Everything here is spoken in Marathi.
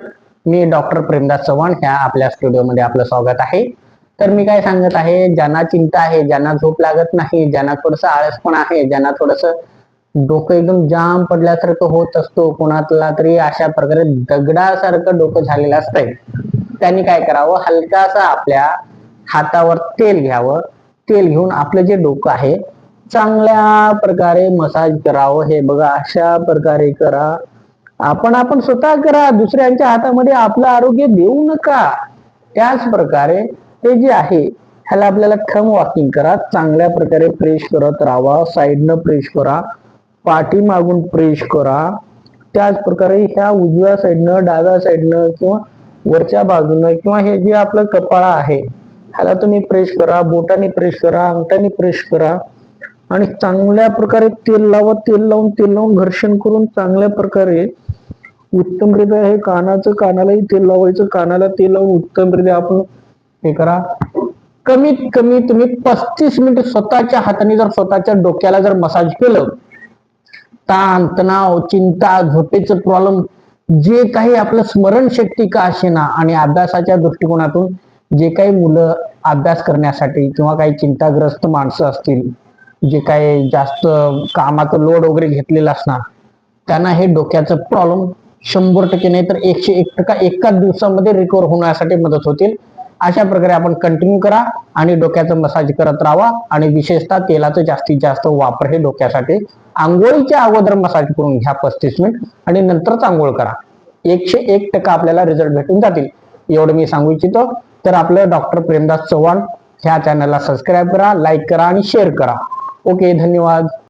मी डॉक्टर प्रेमदास चव्हाण ह्या आपल्या स्टुडिओमध्ये आपलं स्वागत आहे. तर मी काय सांगत आहे, ज्यांना चिंता आहे, ज्यांना झोप लागत नाही, ज्यांना थोडंसं आळस पण आहे, ज्यांना थोडंसं डोकं एकदम जाम पडल्यासारखं होत असतो, कोणाला तरी अशा प्रकारे दगडासारखं डोकं झालेलं असतंय, त्यांनी काय करावं, हलकासा आपल्या हातावर तेल घ्यावं. तेल घेऊन आपलं जे डोकं आहे चांगल्या प्रकारे मसाज करावं. हे बघा, अशा प्रकारे करा. आपण स्वतः करा, दुसऱ्यांच्या हातामध्ये आपलं आरोग्य देऊ नका. त्याच प्रकारे हे जे आहे ह्याला आपल्याला थंब वॉकिंग करा. चांगल्या प्रकारे प्रेस करत राहा, साईडनं प्रेस करा, पाठीमागून प्रेस करा. त्याच प्रकारे ह्या उजव्या साईडनं, डाव्या साईडनं किंवा वरच्या बाजूनं किंवा हे जे आपलं कपाळ आहे ह्याला तुम्ही प्रेस करा, बोटाने प्रेस करा, अंगठ्याने प्रेस करा आणि चांगल्या प्रकारे तेल लावत, तेल लावून घर्षण करून चांगल्या प्रकारे उत्तमरित्या हे कानालाही तेल लावायचं, कानाला तेल लावून उत्तमरित्या आपण हे करा. कमीत कमी तुम्ही 35 मिनिट स्वतःच्या हाताने जर स्वतःच्या डोक्याला जर मसाज केलं, ताण तणाव, चिंता, झोपेचं प्रॉब्लेम, जे काही आपलं स्मरणशक्ती का असेना आणि अभ्यासाच्या दृष्टिकोनातून जे काही मुलं अभ्यास करण्यासाठी किंवा काही चिंताग्रस्त माणसं असतील, जे काही जास्त कामाचं लोड वगैरे घेतलेलं असणार, त्यांना हे डोक्याचं प्रॉब्लेम 100% नाही तर 101% एकाच दिवसामध्ये रिकवर होण्यासाठी मदत होतील. अशा प्रकारे आपण कंटिन्यू करा आणि डोक्याचं मसाज करत राहा आणि विशेषतः तेलाचं जास्तीत जास्त वापर हे डोक्यासाठी. आंघोळीच्या अगोदर मसाज करून घ्या 35 मिनिट आणि नंतरच आंघोळ करा. 101% आपल्याला रिझल्ट भेटून जातील. एवढं मी सांगू इच्छितो. तर आपलं डॉक्टर प्रेमदास चव्हाण ह्या चॅनलला सबस्क्राईब करा, लाईक करा आणि शेअर करा. ओके, धन्यवाद.